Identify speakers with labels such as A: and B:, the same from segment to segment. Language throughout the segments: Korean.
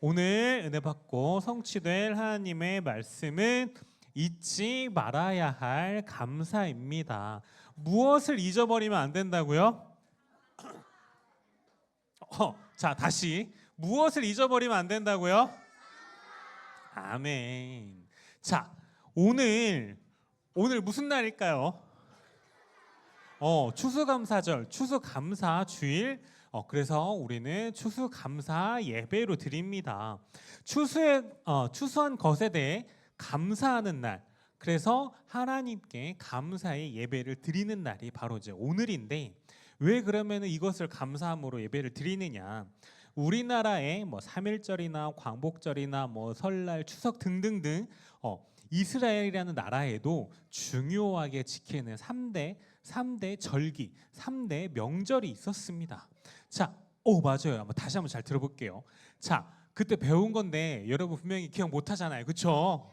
A: 오늘 은혜 받고 성취될 하나님의 말씀은 잊지 말아야 할 감사입니다. 무엇을 잊어버리면 안 된다고요? 자, 다시. 무엇을 잊어버리면 안 된다고요? 아멘. 자, 오늘 무슨 날일까요? 추수감사절, 추수감사 주일. 그래서 우리는 추수감사 예배로 드립니다. 추수한 것에 대해 감사하는 날. 그래서 하나님께 감사의 예배를 드리는 날이 바로 이제 오늘인데, 왜 그러면 이것을 감사함으로 예배를 드리느냐? 우리나라의 뭐 3.1절이나 광복절이나 뭐 설날, 추석 등등등 이스라엘이라는 나라에도 중요하게 지키는 3대 절기, 3대 명절이 있었습니다. 자, 맞아요. 다시 한번 잘 들어볼게요. 자, 그때 배운 건데 여러분 분명히 기억 못 하잖아요. 그렇죠?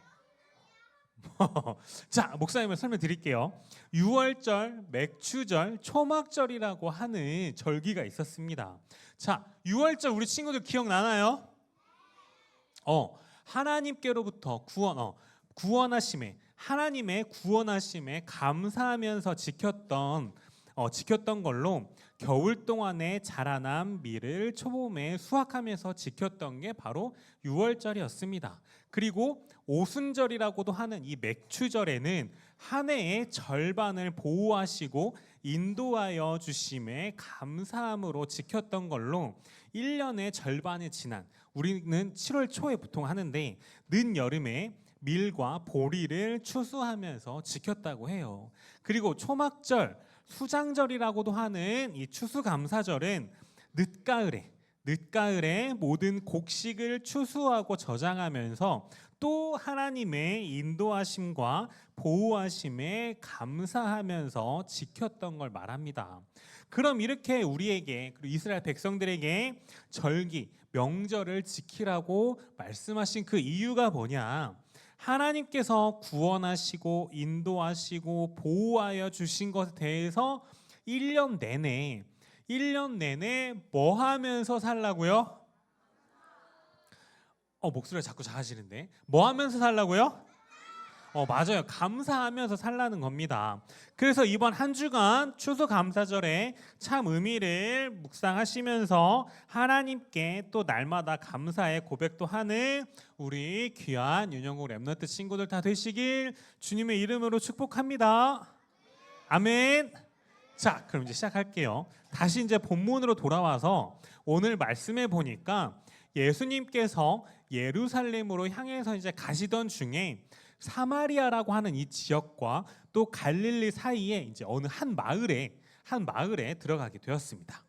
A: 자, 목사님을 설명드릴게요. 유월절, 맥추절, 초막절이라고 하는 절기가 있었습니다. 자, 유월절 우리 친구들 기억나나요? 하나님께로부터 구원하심에, 하나님의 구원하심에 감사하면서 지켰던 걸로 겨울 동안에 자라난 밀을 초봄에 수확하면서 지켰던 게 바로 유월절이었습니다. 그리고 오순절이라고도 하는 이 맥추절에는 한 해의 절반을 보호하시고 인도하여 주심에 감사함으로 지켰던 걸로 1년의 절반이 지난, 우리는 7월 초에 보통 하는데 늦여름에 밀과 보리를 추수하면서 지켰다고 해요. 그리고 초막절, 수장절이라고도 하는 이 추수감사절은 늦가을에 모든 곡식을 추수하고 저장하면서 또 하나님의 인도하심과 보호하심에 감사하면서 지켰던 걸 말합니다. 그럼 이렇게 우리에게, 그리고 이스라엘 백성들에게 절기, 명절을 지키라고 말씀하신 그 이유가 뭐냐? 하나님께서 구원하시고 인도하시고 보호하여 주신 것에 대해서 1년 내내 뭐 하면서 살라고요? 목소리가 자꾸 작아지는데. 뭐 하면서 살라고요? 맞아요. 감사하면서 살라는 겁니다. 그래서 이번 한 주간 추수감사절에 참 의미를 묵상하시면서 하나님께 또 날마다 감사의 고백도 하는 우리 귀한 윤영국 랩넌트 친구들 다 되시길 주님의 이름으로 축복합니다. 아멘. 자, 그럼 이제 시작할게요. 다시 이제 본문으로 돌아와서 오늘 말씀해 보니까 예수님께서 예루살렘으로 향해서 이제 가시던 중에 사마리아라고 하는 이 지역과 또 갈릴리 사이에 이제 어느 한 마을에 들어가게 되었습니다.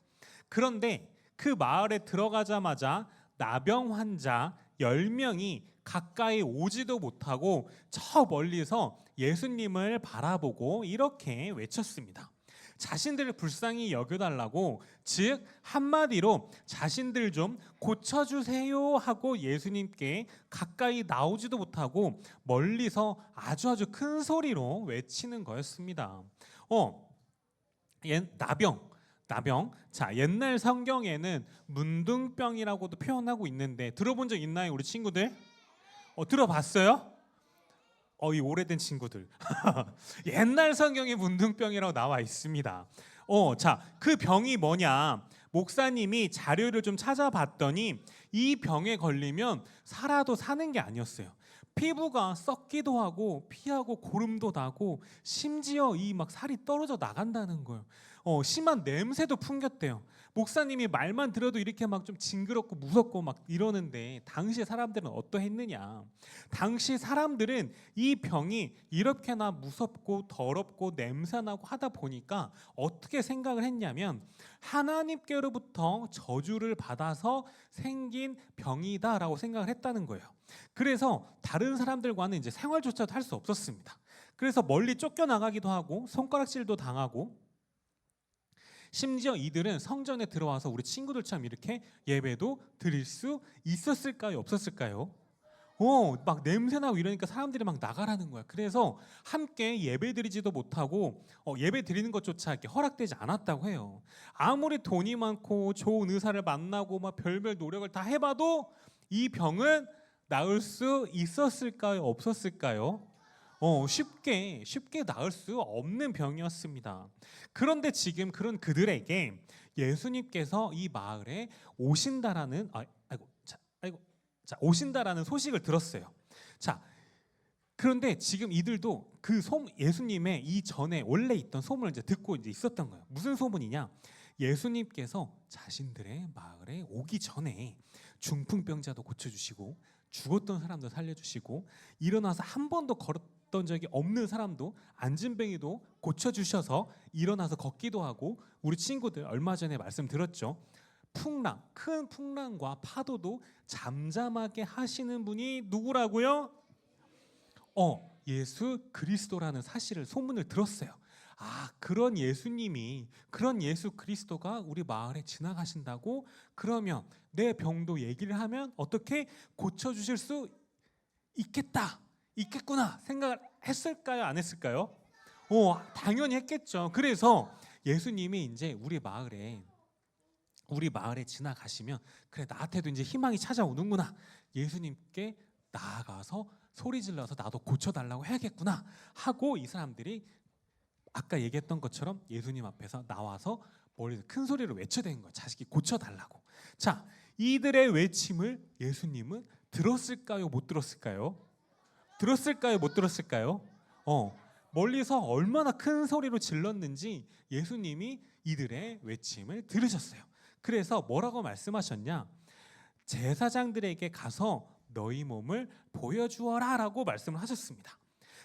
A: 그런데 그 마을에 들어가자마자 나병 환자 10명이 가까이 오지도 못하고 저 멀리서 예수님을 바라보고 이렇게 외쳤습니다. 자신들을 불쌍히 여겨달라고, 즉 한마디로 자신들 좀 고쳐주세요 하고 예수님께 가까이 나오지도 못하고 멀리서 아주 큰 소리로 외치는 거였습니다. 나병. 자, 옛날 성경에는 문둥병이라고도 표현하고 있는데 들어본 적 있나요, 우리 친구들? 들어봤어요? 이 오래된 친구들. 옛날 성경에 문둥병이라고 나와 있습니다. 자, 그 병이 뭐냐? 목사님이 자료를 좀 찾아봤더니 이 병에 걸리면 살아도 사는 게 아니었어요. 피부가 썩기도 하고 피하고 고름도 나고 심지어 이 막 살이 떨어져 나간다는 거예요. 심한 냄새도 풍겼대요. 목사님이 말만 들어도 이렇게 막 좀 징그럽고 무섭고 막 이러는데 당시 사람들은 어떠했느냐? 당시 사람들은 이 병이 이렇게나 무섭고 더럽고 냄새나고 하다 보니까 어떻게 생각을 했냐면 하나님께로부터 저주를 받아서 생긴 병이다라고 생각을 했다는 거예요. 그래서 다른 사람들과는 이제 생활조차도 할 수 없었습니다. 그래서 멀리 쫓겨나가기도 하고 손가락질도 당하고, 심지어 이들은 성전에 들어와서 우리 친구들처럼 이렇게 예배도 드릴 수 있었을까요? 없었을까요? 막 냄새나고 이러니까 사람들이 막 나가라는 거야. 그래서 함께 예배 드리지도 못하고 예배 드리는 것조차 이렇게 허락되지 않았다고 해요. 아무리 돈이 많고 좋은 의사를 만나고 막 별별 노력을 다 해봐도 이 병은 나을 수 있었을까요? 없었을까요? 쉽게 나을 수 없는 병이었습니다. 그런데 지금 그런 그들에게 예수님께서 이 마을에 오신다라는 오신다라는 소식을 들었어요. 자, 그런데 지금 이들도 그 예수님의 이전에 원래 있던 소문을 이제 듣고 이제 있었던 거예요. 무슨 소문이냐? 예수님께서 자신들의 마을에 오기 전에 중풍병자도 고쳐주시고 죽었던 사람도 살려주시고 일어나서 한 번도 걸었던 적이 없는 사람도 안진뱅이도 고쳐주셔서 일어나서 걷기도 하고, 우리 친구들 얼마 전에 말씀 들었죠. 큰 풍랑과 파도도 잠잠하게 하시는 분이 누구라고요? 예수 그리스도라는 사실을 소문을 들었어요. 그런 예수 그리스도가 우리 마을에 지나가신다고? 그러면 내 병도 얘기를 하면 어떻게 고쳐주실 수 있겠구나 생각을 했을까요? 안 했을까요? 당연히 했겠죠. 그래서 예수님이 이제 우리 마을에 지나가시면, 그래, 나한테도 이제 희망이 찾아오는구나, 예수님께 나아가서 소리 질러서 나도 고쳐달라고 해야겠구나 하고, 이 사람들이 아까 얘기했던 것처럼 예수님 앞에서 나와서 멀리서 큰 소리로 외쳐대는 거예요. 자식이 고쳐달라고. 자, 이들의 외침을 예수님은 들었을까요? 못 들었을까요? 들었을까요? 못 들었을까요? 멀리서 얼마나 큰 소리로 질렀는지 예수님이 이들의 외침을 들으셨어요. 그래서 뭐라고 말씀하셨냐? 제사장들에게 가서 너희 몸을 보여주어라 라고 말씀을 하셨습니다.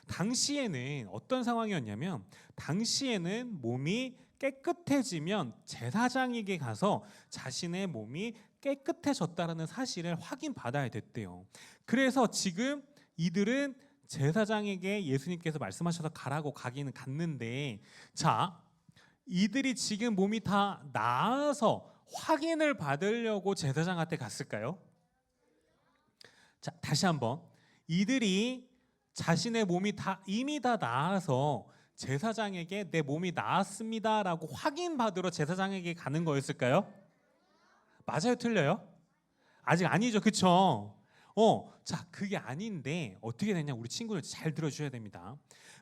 A: 당시에는 어떤 상황이었냐면, 당시에는 몸이 깨끗해지면 제사장에게 가서 자신의 몸이 깨끗해졌다는 사실을 확인받아야 됐대요. 그래서 지금 이들은 제사장에게 예수님께서 말씀하셔서 가라고 가기는 갔는데, 자, 이들이 지금 몸이 다 나아서 확인을 받으려고 제사장한테 갔을까요? 자, 다시 한번, 이들이 자신의 몸이 이미 다 나아서 제사장에게 내 몸이 나았습니다라고 확인받으러 제사장에게 가는 거였을까요? 맞아요, 틀려요? 아직 아니죠, 그쵸? 자, 그게 아닌데 어떻게 되냐, 우리 친구들 잘 들어주셔야 됩니다.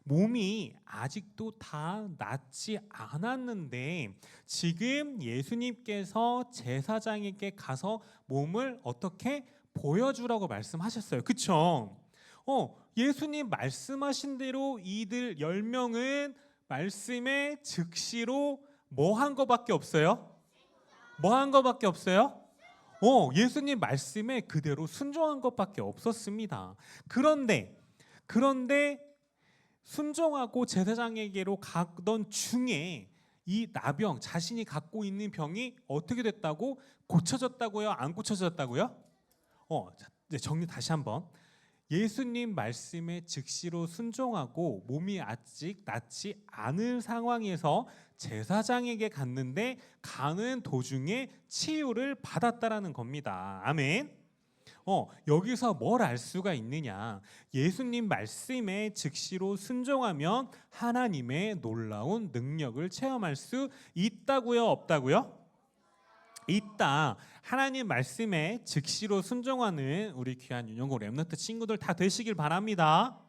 A: 몸이 아직도 다 낫지 않았는데 지금 예수님께서 제사장에게 가서 몸을 어떻게 보여주라고 말씀하셨어요, 그쵸? 예수님 말씀하신 대로 이들 10명은 말씀에 즉시로 뭐 한 거밖에 없어요? 뭐 한 거밖에 없어요? 예수님 말씀에 그대로 순종한 것밖에 없었습니다. 그런데 순종하고 제사장에게로 가던 중에 이 나병, 자신이 갖고 있는 병이 어떻게 됐다고? 고쳐졌다고요? 안 고쳐졌다고요? 이제 정리 다시 한번. 예수님 말씀에 즉시로 순종하고 몸이 아직 낫지 않은 상황에서 제사장에게 갔는데 가는 도중에 치유를 받았다라는 겁니다. 아멘. 여기서 뭘 알 수가 있느냐? 예수님 말씀에 즉시로 순종하면 하나님의 놀라운 능력을 체험할 수 있다고요? 없다고요? 있다. 하나님 말씀에 즉시로 순종하는 우리 귀한 윤영고 렘넌트 친구들 다 되시길 바랍니다.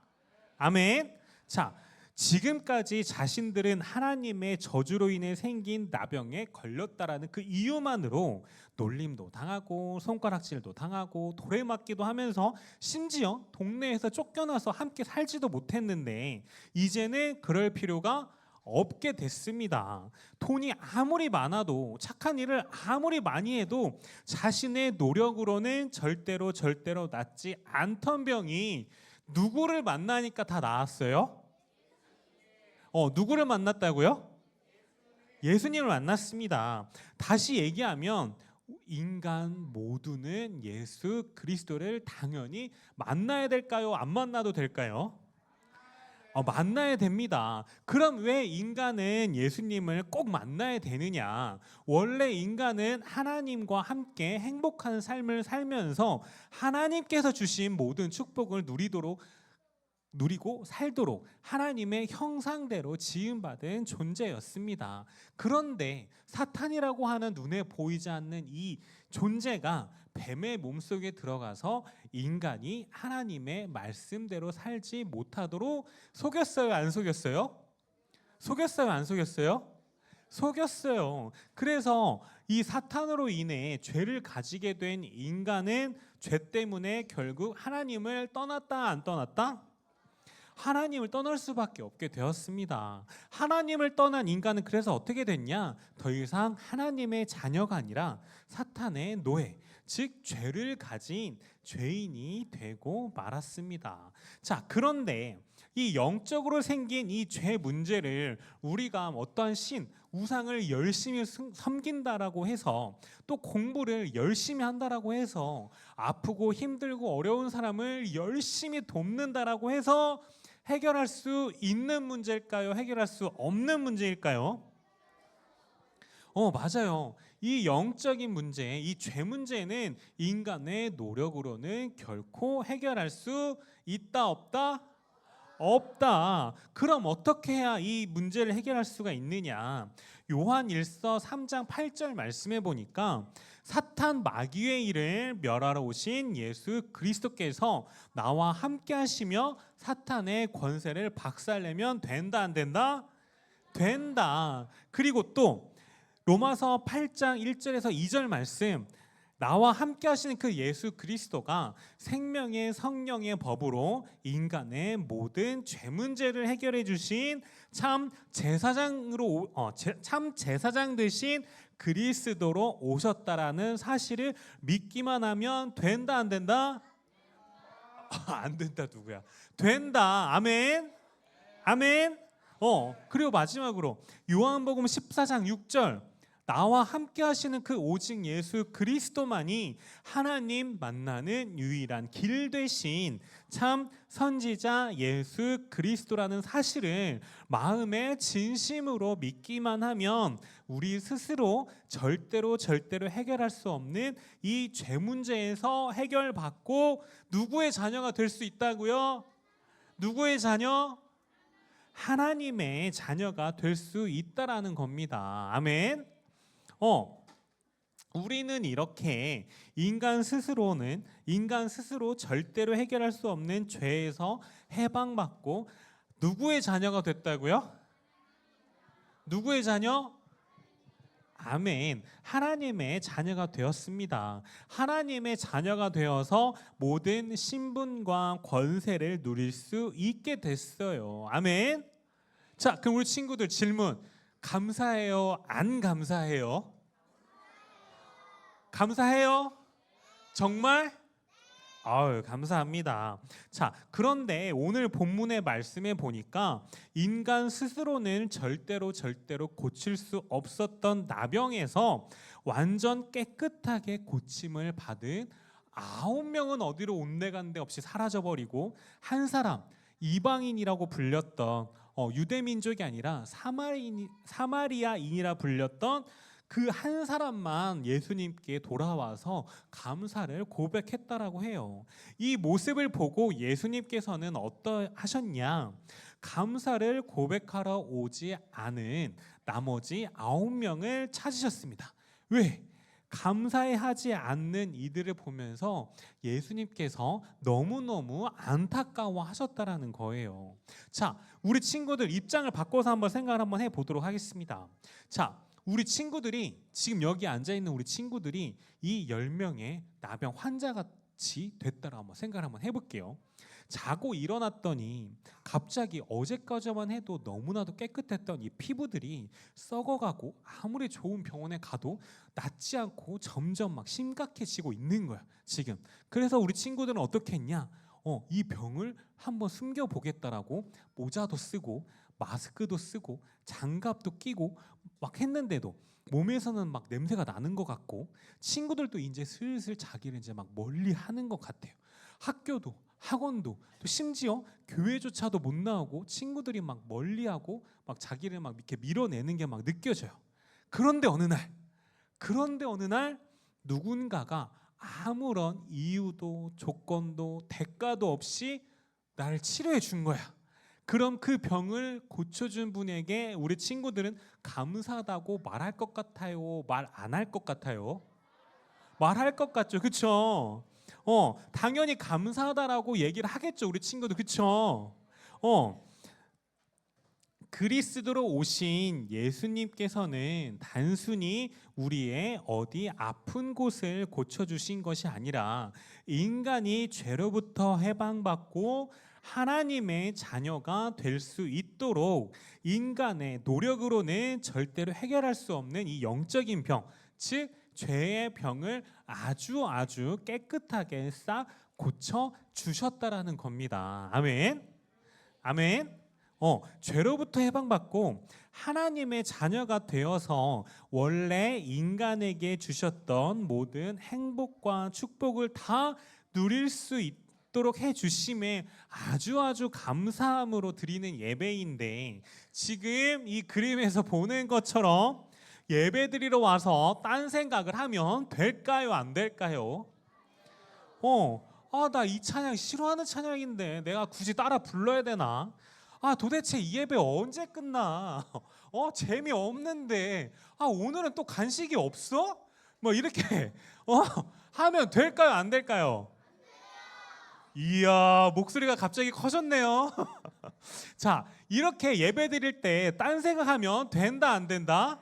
A: 아멘. 자, 지금까지 자신들은 하나님의 저주로 인해 생긴 나병에 걸렸다라는 그 이유만으로 놀림도 당하고 손가락질도 당하고 돌에 맞기도 하면서 심지어 동네에서 쫓겨나서 함께 살지도 못했는데 이제는 그럴 필요가 없게 됐습니다. 돈이 아무리 많아도, 착한 일을 아무리 많이 해도 자신의 노력으로는 절대로 낫지 않던 병이 누구를 만나니까 다 나았어요? 누구를 만났다고요? 예수님을 만났습니다. 다시 얘기하면 인간 모두는 예수 그리스도를 당연히 만나야 될까요? 안 만나도 될까요? 만나야 됩니다. 그럼 왜 인간은 예수님을 꼭 만나야 되느냐? 원래 인간은 하나님과 함께 행복한 삶을 살면서 하나님께서 주신 모든 축복을 누리고 살도록 하나님의 형상대로 지음받은 존재였습니다. 그런데 사탄이라고 하는 눈에 보이지 않는 이 존재가 뱀의 몸속에 들어가서 인간이 하나님의 말씀대로 살지 못하도록 속였어요, 안 속였어요? 속였어요, 안 속였어요? 속였어요. 그래서 이 사탄으로 인해 죄를 가지게 된 인간은 죄 때문에 결국 하나님을 떠났다, 안 떠났다? 하나님을 떠날 수밖에 없게 되었습니다. 하나님을 떠난 인간은 그래서 어떻게 됐냐? 더 이상 하나님의 자녀가 아니라 사탄의 노예, 즉 죄를 가진 죄인이 되고 말았습니다. 자, 그런데 이 영적으로 생긴 이 죄 문제를 우리가 어떠한 신, 우상을 열심히 섬긴다라고 해서, 또 공부를 열심히 한다라고 해서, 아프고 힘들고 어려운 사람을 열심히 돕는다라고 해서 해결할 수 있는 문제일까요? 해결할 수 없는 문제일까요? 맞아요. 이 영적인 문제, 이 죄 문제는 인간의 노력으로는 결코 해결할 수 있다, 없다? 없다. 그럼 어떻게 해야 이 문제를 해결할 수가 있느냐? 요한일서 3장 8절 말씀해 보니까 사탄 마귀의 일을 멸하러 오신 예수 그리스도께서 나와 함께 하시며 사탄의 권세를 박살내면 된다, 안 된다? 된다. 그리고 또 로마서 8장 1절에서 2절 말씀, 나와 함께 하시는 그 예수 그리스도가 생명의 성령의 법으로 인간의 모든 죄 문제를 해결해 주신 참 제사장 되신 그리스도로 오셨다라는 사실을 믿기만 하면 된다, 안 된다? 안 된다 누구야? 된다. 아멘. 아멘. 그리고 마지막으로 요한복음 14장 6절, 나와 함께 하시는 그 오직 예수 그리스도만이 하나님 만나는 유일한 길 되신 참 선지자 예수 그리스도라는 사실을 마음에 진심으로 믿기만 하면 우리 스스로 절대로 해결할 수 없는 이 죄 문제에서 해결받고 누구의 자녀가 될 수 있다고요? 누구의 자녀? 하나님의 자녀가 될 수 있다라는 겁니다. 아멘. 우리는 이렇게 인간 스스로 절대로 해결할 수 없는 죄에서 해방받고 누구의 자녀가 됐다고요? 누구의 자녀? 아멘. 하나님의 자녀가 되었습니다. 하나님의 자녀가 되어서 모든 신분과 권세를 누릴 수 있게 됐어요. 아멘. 자, 그럼 우리 친구들 질문. 감사해요? 안 감사해요? 감사해요? 정말? 아유, 감사합니다. 자, 그런데 오늘 본문의 말씀에 보니까 인간 스스로는 절대로 고칠 수 없었던 나병에서 완전 깨끗하게 고침을 받은 9명은 어디로 온데간데 없이 사라져버리고, 한 사람, 이방인이라고 불렸던 유대 민족이 아니라 사마리아인이라 불렸던 그 한 사람만 예수님께 돌아와서 감사를 고백했다라고 해요. 이 모습을 보고 예수님께서는 어떠하셨냐? 감사를 고백하러 오지 않은 나머지 9명을 찾으셨습니다. 왜? 감사하지 않는 이들을 보면서 예수님께서 너무너무 안타까워하셨다라는 거예요. 자, 우리 친구들 입장을 바꿔서 한번 생각을 한번 해보도록 하겠습니다. 자, 우리 친구들이, 지금 여기 앉아있는 우리 친구들이 이 10명의 나병 환자같이 됐다라 한번 생각을 한번 해볼게요. 자고 일어났더니 갑자기 어제까지만 해도 너무나도 깨끗했던 이 피부들이 썩어가고, 아무리 좋은 병원에 가도 낫지 않고 점점 막 심각해지고 있는 거야 지금. 그래서 우리 친구들은 어떻게 했냐? 이 병을 한번 숨겨보겠다라고 모자도 쓰고 마스크도 쓰고 장갑도 끼고 막 했는데도 몸에서는 막 냄새가 나는 것 같고, 친구들도 이제 슬슬 자기를 이제 막 멀리 하는 것 같아요. 학교도 학원도 또 심지어 교회조차도 못 나오고 친구들이 막 멀리하고 막 자기를 막 이렇게 밀어내는 게 막 느껴져요. 그런데 어느 날 누군가가 아무런 이유도 조건도 대가도 없이 나를 치료해 준 거야. 그럼 그 병을 고쳐준 분에게 우리 친구들은 감사하다고 말할 것 같아요? 말 안 할 것 같아요? 말할 것 같죠, 그쵸? 당연히 감사하다라고 얘기를 하겠죠, 우리 친구들, 그쵸? 그리스도로 오신 예수님께서는 단순히 우리의 어디 아픈 곳을 고쳐주신 것이 아니라 인간이 죄로부터 해방받고 하나님의 자녀가 될 수 있도록 인간의 노력으로는 절대로 해결할 수 없는 이 영적인 병, 즉 죄의 병을 아주 깨끗하게 싹 고쳐 주셨다라는 겁니다. 아멘. 아멘. 죄로부터 해방받고 하나님의 자녀가 되어서 원래 인간에게 주셨던 모든 행복과 축복을 다 누릴 수 있도록 해주심에 아주 감사함으로 드리는 예배인데, 지금 이 그림에서 보는 것처럼 예배 드리러 와서 딴 생각을 하면 될까요, 안 될까요? 나 이 찬양 싫어하는 찬양인데 내가 굳이 따라 불러야 되나? 도대체 이 예배 언제 끝나? 재미없는데. 오늘은 또 간식이 없어? 뭐 이렇게 하면 될까요, 안 될까요? 이야, 목소리가 갑자기 커졌네요. 자, 이렇게 예배 드릴 때 딴 생각하면 된다, 안 된다?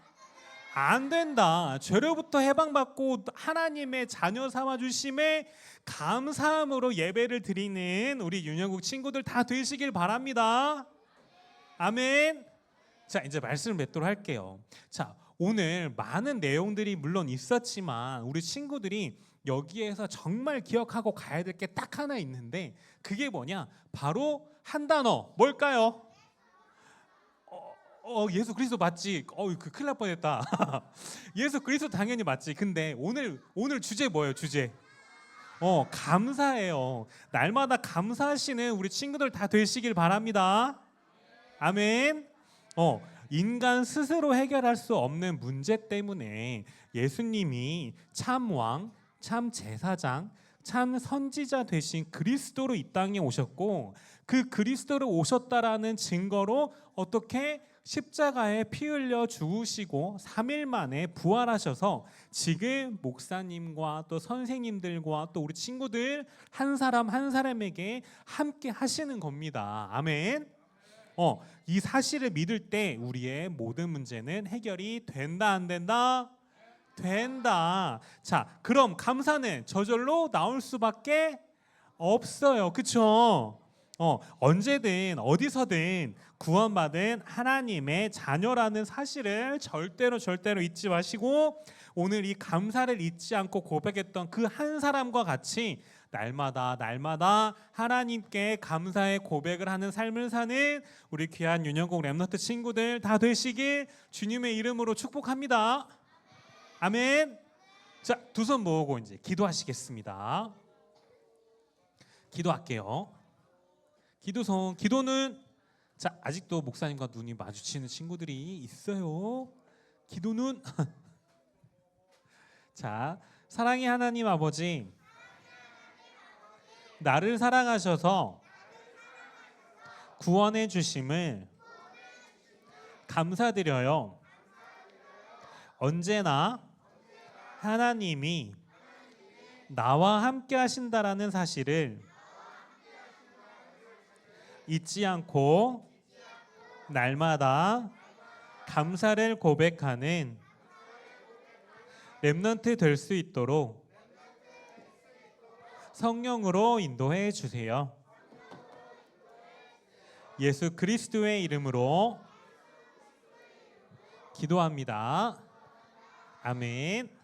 A: 안 된다. 죄로부터 해방받고 하나님의 자녀 삼아 주심에 감사함으로 예배를 드리는 우리 윤영국 친구들 다 되시길 바랍니다. 아멘. 자, 이제 말씀을 맺도록 할게요. 자, 오늘 많은 내용들이 물론 있었지만 우리 친구들이 여기에서 정말 기억하고 가야 될 게 딱 하나 있는데, 그게 뭐냐? 바로 한 단어. 뭘까요? 예수 그리스도 맞지? 큰일 날 뻔했다. 예수 그리스도 당연히 맞지. 근데 오늘 주제 뭐예요? 주제. 감사해요. 날마다 감사하시는 우리 친구들 다 되시길 바랍니다. 아멘. 인간 스스로 해결할 수 없는 문제 때문에 예수님이 참 왕, 참 제사장, 참 선지자 되신 그리스도로 이 땅에 오셨고, 그 그리스도로 오셨다라는 증거로 어떻게 십자가에 피 흘려 죽으시고 3일 만에 부활하셔서 지금 목사님과 또 선생님들과 또 우리 친구들 한 사람 한 사람에게 함께 하시는 겁니다. 아멘. 이 사실을 믿을 때 우리의 모든 문제는 해결이 된다, 안 된다? 된다. 자, 그럼 감사는 저절로 나올 수밖에 없어요. 그쵸? 언제든 어디서든 구원받은 하나님의 자녀라는 사실을 절대로 잊지 마시고, 오늘 이 감사를 잊지 않고 고백했던 그 한 사람과 같이 날마다 하나님께 감사의 고백을 하는 삶을 사는 우리 귀한 윤영국 랩너트 친구들 다 되시길 주님의 이름으로 축복합니다. 아멘. 자, 두 손 모으고 이제 기도하시겠습니다. 기도할게요. 기도는, 자, 아직도 목사님과 눈이 마주치는 친구들이 있어요. 기도는 자, 사랑의 하나님 아버지, 나를 사랑하셔서 구원해 주심을 감사드려요. 언제나 하나님이 나와 함께 하신다라는 사실을 잊지 않고 날마다 감사를 고백하는 렘넌트 될 수 있도록 성령으로 인도해 주세요. 예수 그리스도의 이름으로 기도합니다. 아멘.